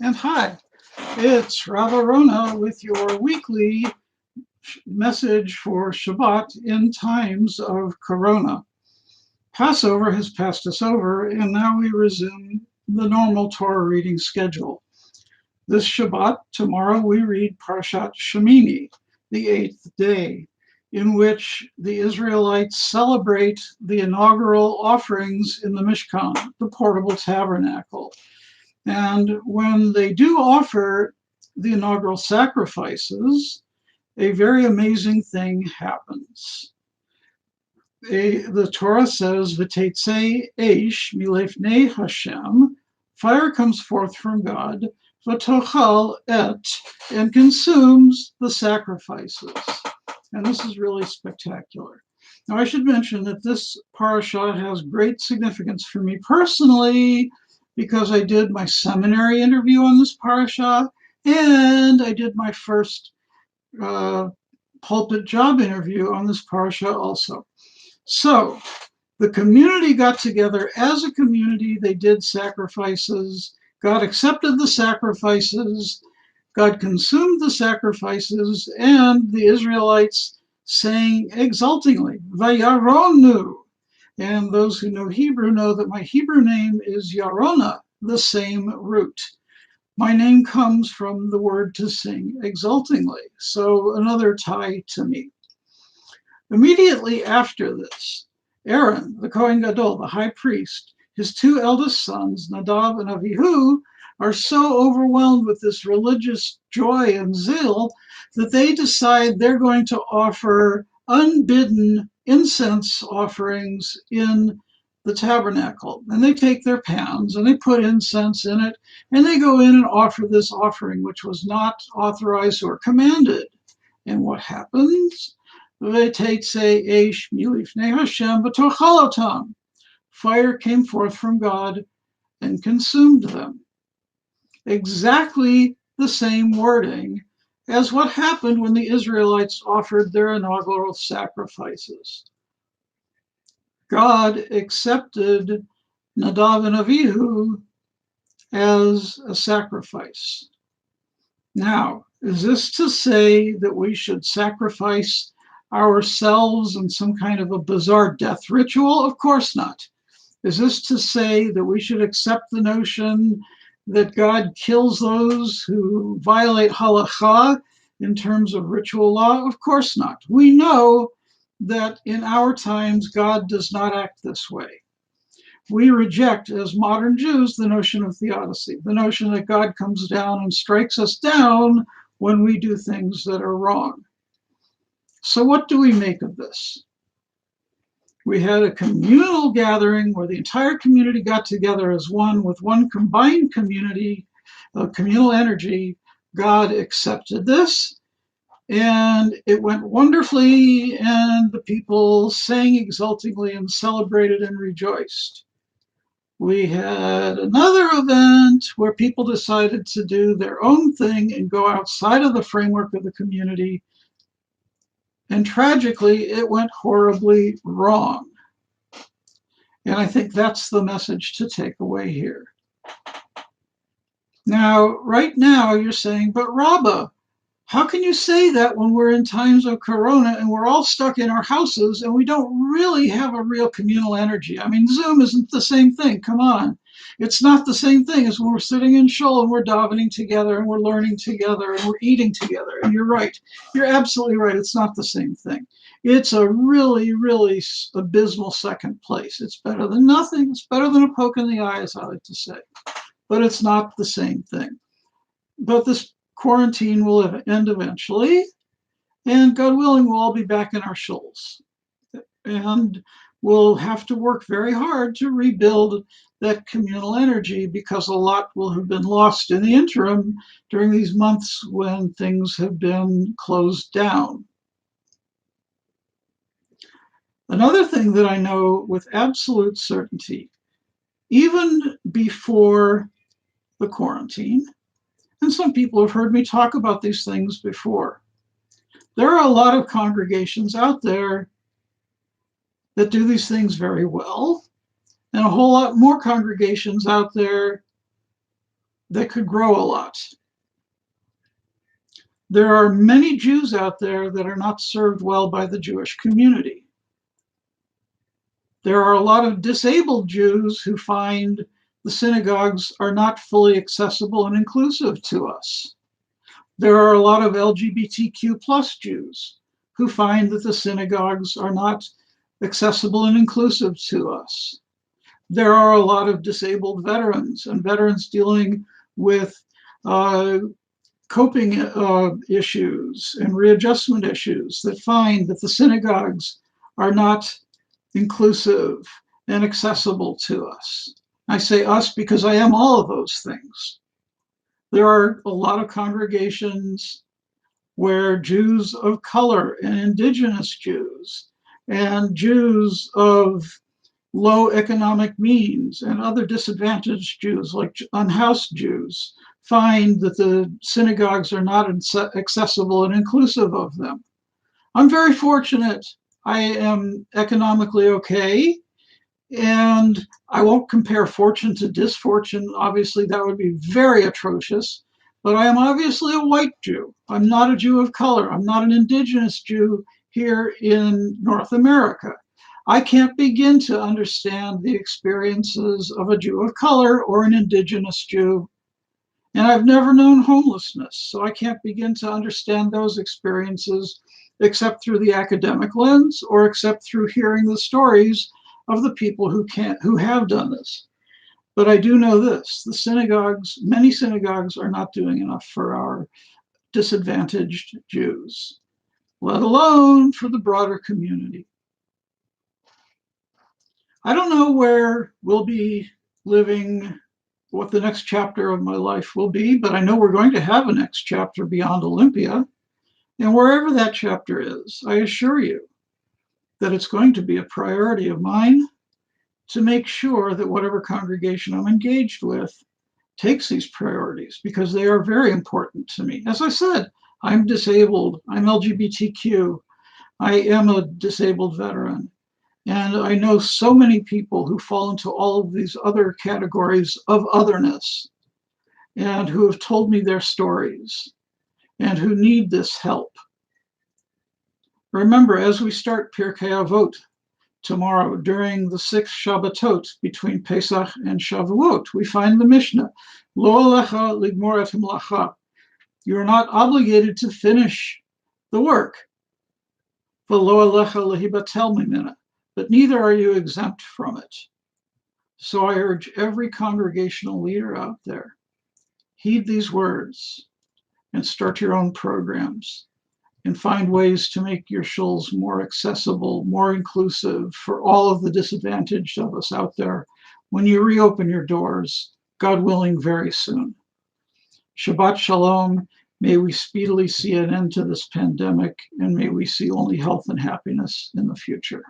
And hi, it's Rav Arona with your weekly message for Shabbat in times of Corona. Passover has passed us over, and now we resume the normal Torah reading schedule. This Shabbat, tomorrow, we read Parashat Shemini, the eighth day, in which the Israelites celebrate the inaugural offerings in the Mishkan, the portable tabernacle. And when they do offer the inaugural sacrifices, a very amazing thing happens. The Torah says, "V'tetzei eish milefnei Hashem," fire comes forth from God, "v'tochal et," and consumes the sacrifices. And this is really spectacular. Now, I should mention that this parasha has great significance for me personally because I did my seminary interview on this parasha and I did my first uh, pulpit job interview on this parasha also. So the community got together as a community. They did sacrifices. God accepted the sacrifices. God consumed the sacrifices, and the Israelites sang exultingly, Vayaronu. And those who know Hebrew know that my Hebrew name is Yarona, the same root. My name comes from the word to sing exultingly, so another tie to me. Immediately after this, Aaron, the Kohen Gadol, the high priest, his two eldest sons, Nadav and Avihu, are so overwhelmed with this religious joy and zeal that they decide they're going to offer unbidden incense offerings in the tabernacle. And they take their pans and they put incense in it, and they go in and offer this offering, which was not authorized or commanded. And what happens? V'tetzei eish milifnei Hashem v'tochal otam. Fire came forth from God and consumed them. Exactly the same wording as what happened when the Israelites offered their inaugural sacrifices. God accepted Nadav and Avihu as a sacrifice. Now, is this to say that we should sacrifice ourselves in some kind of a bizarre death ritual? Of course not. Is this to say that we should accept the notion that God kills those who violate halakha in terms of ritual law? Of course not. We know that in our times, God does not act this way. We reject, as modern Jews, the notion of theodicy, the notion that God comes down and strikes us down when we do things that are wrong. So what do we make of this? We had a communal gathering where the entire community got together as one with one combined community, communal energy. God accepted this, and it went wonderfully, and the people sang exultingly and celebrated and rejoiced. We had another event where people decided to do their own thing and go outside of the framework of the community. And tragically, it went horribly wrong. And I think that's the message to take away here. Now, right now, you're saying, but Rabba, how can you say that when we're in times of Corona and we're all stuck in our houses and we don't really have a real communal energy? I mean, Zoom isn't the same thing. Come on. It's not the same thing as when we're sitting in shul and we're davening together and we're learning together and we're eating together. And you're right. You're absolutely right. It's not the same thing. It's a really, really abysmal second place. It's better than nothing. It's better than a poke in the eye, as I like to say. But it's not the same thing. But this quarantine will end eventually, and God willing, we'll all be back in our shuls. And we'll have to work very hard to rebuild that communal energy because a lot will have been lost in the interim during these months when things have been closed down. Another thing that I know with absolute certainty, even before the quarantine, and some people have heard me talk about these things before, there are a lot of congregations out there that do these things very well, and a whole lot more congregations out there that could grow a lot. There are many Jews out there that are not served well by the Jewish community. There are a lot of disabled Jews who find the synagogues are not fully accessible and inclusive to us. There are a lot of LGBTQ plus Jews who find that the synagogues are not accessible and inclusive to us. There are a lot of disabled veterans and veterans dealing with coping issues and readjustment issues that find that the synagogues are not inclusive and accessible to us. I say us because I am all of those things. There are a lot of congregations where Jews of color and indigenous Jews and Jews of low economic means and other disadvantaged Jews, like unhoused Jews, find that the synagogues are not accessible and inclusive of them. I'm very fortunate. I am economically okay, and I won't compare fortune to disfortune. Obviously, that would be very atrocious. But I am obviously a white Jew. I'm not a Jew of color. I'm not an indigenous Jew here in North America. I can't begin to understand the experiences of a Jew of color or an indigenous Jew. And I've never known homelessness, so I can't begin to understand those experiences except through the academic lens or except through hearing the stories of the people who have done this. But I do know this: the synagogues, many synagogues, are not doing enough for our disadvantaged Jews, let alone for the broader community. I don't know where we'll be living, what the next chapter of my life will be, but I know we're going to have a next chapter beyond Olympia. And wherever that chapter is, I assure you that it's going to be a priority of mine to make sure that whatever congregation I'm engaged with takes these priorities, because they are very important to me. As I said, I'm disabled, I'm LGBTQ, I am a disabled veteran, and I know so many people who fall into all of these other categories of otherness and who have told me their stories and who need this help. Remember, as we start Pirkei Avot tomorrow during the 6 Shabbatot between Pesach and Shavuot, we find the Mishnah, Lo alecha ligmor et hamlacha. You are not obligated to finish the work. V'lo alecha lehibatel mimena. But neither are you exempt from it. So I urge every congregational leader out there, heed these words and start your own programs and find ways to make your shuls more accessible, more inclusive for all of the disadvantaged of us out there when you reopen your doors, God willing, very soon. Shabbat Shalom. May we speedily see an end to this pandemic, and may we see only health and happiness in the future.